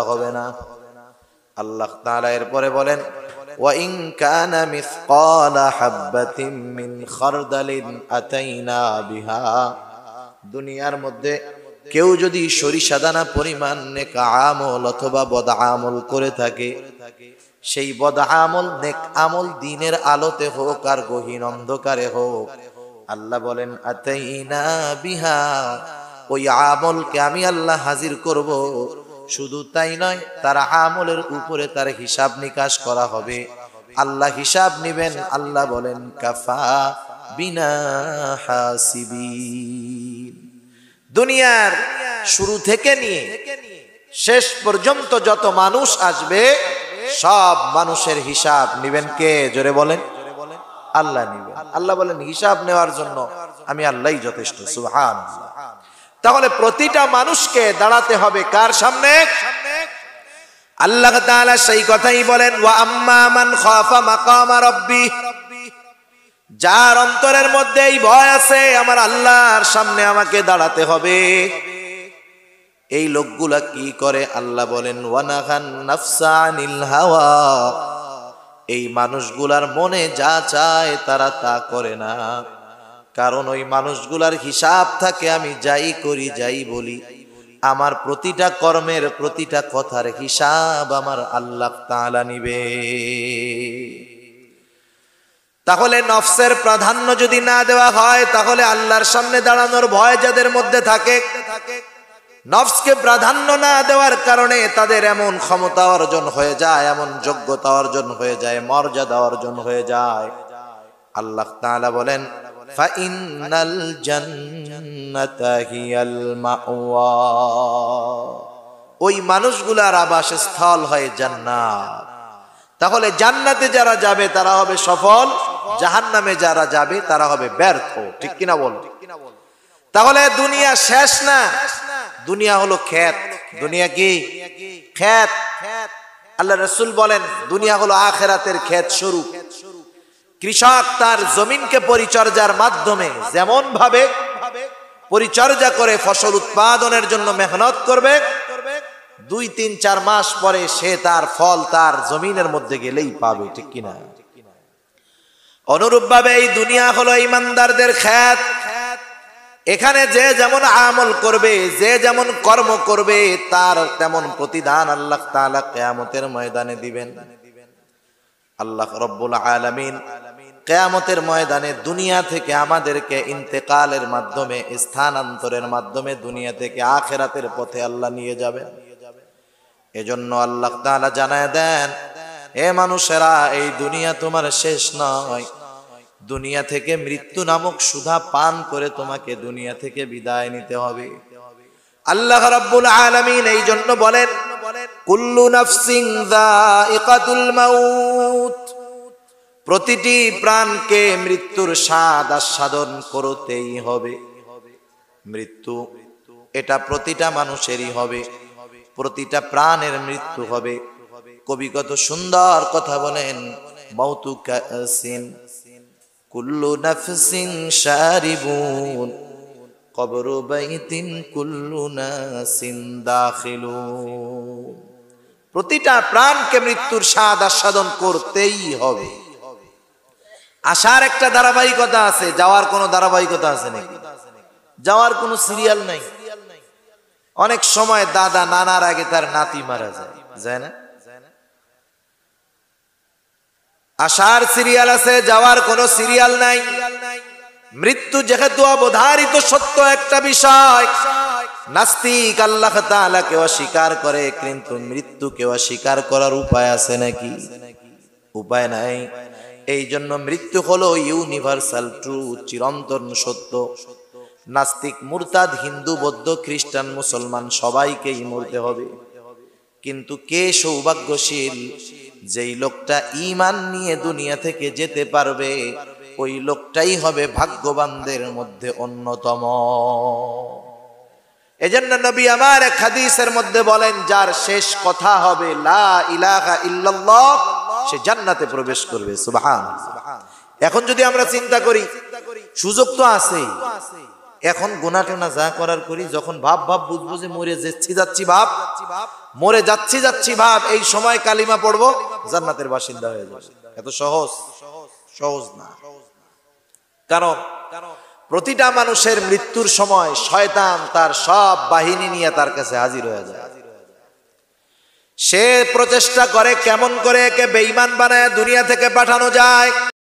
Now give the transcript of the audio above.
হবে না। আল্লাহ তাআলা এরপরে বলেন ওয়া ইন কানা মিসকালা হাববাতিন মিন খারদালিন আতাইনা বিহা, দুনিয়ার মধ্যে কেউ যদি সরিষা দানা পরিমাণ নেক আমল অথবা বদ আমল করে থাকে, সেই বদ আমল নেক আমল দিনের আলোতে হোক আর গহীন অন্ধকারে হোক, আল্লাহ বলেন আতাইনা বিহা, ওই আমলকে আমি আল্লাহ হাজির করব। শুধু তাই নয়, তার আমলের উপরে তার হিসাব নিকাশ করা হবে, আল্লাহ হিসাব নিবেন। আল্লাহ বলেন কাফা বিনা হাসিবিন। দুনিয়ার শুরু থেকে নিয়ে শেষ পর্যন্ত যত মানুষ আসবে, সব মানুষের হিসাব নিবেন কে? জোরে বলেন, আল্লাহ নিবেন। আল্লাহ বলেন হিসাব নেওয়ার জন্য আমি আল্লাহই যথেষ্ট। সুবহানাল্লাহ। তাহলে প্রতিটা মানুষকে দাঁড়াতে হবে কার সামনে? আল্লাহ তাআলা সেই কথাই বলেন ওয়া আম্মা মান খাফা মাকামা রাব্বি, যার অন্তরের মধ্যে এই ভয় আছে আমার আল্লাহর সামনে আমাকে দাঁড়াতে হবে, এই লোকগুলা কি করে? আল্লাহ বলেন ওয়া নাহান নাফসা আনিল হাওয়া, এই মানুষগুলার মনে যা চায় তারা তা করে না, কারণ ওই মানুষগুলার হিসাব থাকে আমি যাই করি যাই বলি, আমার প্রতিটা কর্মের প্রতিটা কথার হিসাব আমার আল্লাহ তাআলা নিবে। তাহলে নফসের প্রাধান্য যদি না দেওয়া হয়, তাহলে আল্লাহর সামনে দাঁড়ানোর ভয় যাদের মধ্যে থাকে, নফসকে প্রাধান্য না দেওয়ার কারণে তাদের এমন ক্ষমতা অর্জন হয়ে যায়, এমন যোগ্যতা অর্জন হয়ে যায়, মর্যাদা অর্জন হয়ে যায়। আল্লাহ তাআলা বলেন ফাইন্নাল জান্নাতা হিয়াল মাওয়া, ওই মানুষগুলার আবাসস্থল হয় জান্নাত। তাহলে জান্নাতে যারা যাবে তারা হবে সফল, জাহান্নামে যারা যাবে তারা হবে ব্যর্থ। ঠিক কিনা বলো? তাহলে দুনিয়া শেষ না, দুনিয়া হলো ক্ষেত। দুনিয়া কি? ক্ষেত। আল্লাহ রাসূল বলেন দুনিয়া হলো আখিরাতের ক্ষেত স্বরূপ। কৃষক তার জমিনকে পরিচর্যার মাধ্যমে যেমন ভাবে পরিচর্যা করে ফসল উৎপাদনের জন্য মেহনত করবে, 2-3-4 মাস পরে সে তার ফল তার জমিনের মধ্যে গেলেই পাবে। ঠিক কিনা? অনুরূপ ভাবে এই দুনিয়া হলো ঈমানদারদের ক্ষেত। এখানে যে যেমন আমল করবে, যে যেমন কর্ম করবে, তার তেমন প্রতিদান আল্লাহ তাআলা কিয়ামতের ময়দানে দিবেন। আল্লাহ রাব্বুল আলামিন কিয়ামতের ময়দানে দুনিয়া থেকে আমাদেরকে ইন্তেকালের মাধ্যমে, স্থানান্তরের মাধ্যমে দুনিয়া থেকে আখিরাতের পথে আল্লাহ নিয়ে যাবেন। এজন্য আল্লাহ তাআলা জানায় দেন, হে মানুষেরা, এই দুনিয়া তোমার শেষ নয়, দুনিয়া থেকে মৃত্যু নামক সুধা পান করে তোমাকে দুনিয়া থেকে বিদায় নিতে হবে। আল্লাহ রাব্বুল আলামিন এই জন্য বলেন কুল্লু নাফসিন যায়িকাতুল মাউত, প্রতিটি প্রাণকে মৃত্যুর স্বাদ আস্বাদন করতেই হবে। মৃত্যু এটা প্রতিটা মানুষেরই হবে, প্রতিটা প্রাণের মৃত্যু হবে। কবি কত সুন্দর কথা বলেন, মাউতু কাসিন কুল্লু নাফসিন শারিবুন কবরু বাইতিন কুল্লু নাসিন দাখিলুন, প্রতিটা প্রাণকে মৃত্যুর স্বাদ আস্বাদন করতেই হবে। আসার একটা ধারাবাহিকতা আছে, যাওয়ার কোনো ধারাবাহিকতা আছে নাকি? যাওয়ার কোনো সিরিয়াল নাই। অনেক সময় দাদা নানার আগে তার নাতি মারা যায়, যায় না? আসার সিরিয়াল আছে, যাওয়ার কোনো সিরিয়াল নাই। মৃত্যু যেহেতু অবধারিত সত্য একটা বিষয়, নাস্তিক আল্লাহ তাআলাকে অস্বীকার করে, কিন্তু মৃত্যুকে অস্বীকার করার উপায় আছে নাকি? উপায় নাই। এই জন্য মৃত্যু হলো ইউনিভার্সাল ট্রুথ, চিরন্তন সত্য। নাস্তিক, মুরতাদ, হিন্দু, বৌদ্ধ, খ্রিস্টান, মুসলমান সবাইকেই মরতে হবে। কিন্তু কে সৌভাগ্যশীল? যেই লোকটা ঈমান নিয়ে দুনিয়া থেকে যেতে পারবে, ওই লোকটাই হবে ভাগ্যবানদের মধ্যে অন্যতম। এজন্য নবী আমার এক হাদিসের মধ্যে বলেন, যার শেষ কথা হবে লা ইলাহা ইল্লাল্লাহ, সে জান্নাতে প্রবেশ করবে। সুবহানাল্লাহ। এখন যদি আমরা চিন্তা করি, সুযোগ তো আছে, এখন গুনাহ টোনা যা করার করি, যখন ভাব বুঝবো যে মরে যাচ্ছি ভাব, মরে যাচ্ছি ভাব, এই সময় কালিমা পড়বো, জান্নাতের বাসিন্দা হয়ে যাবে। এত সহজ না। কারণ প্রতিটা মানুষের মৃত্যুর সময় শয়তান তার সব বাহিনী নিয়ে তার কাছে হাজির হয়ে যায়। সে প্রচেষ্টা করে কেমন করে একে বেঈমান বানায় দুনিয়া থেকে পাঠানো যায়।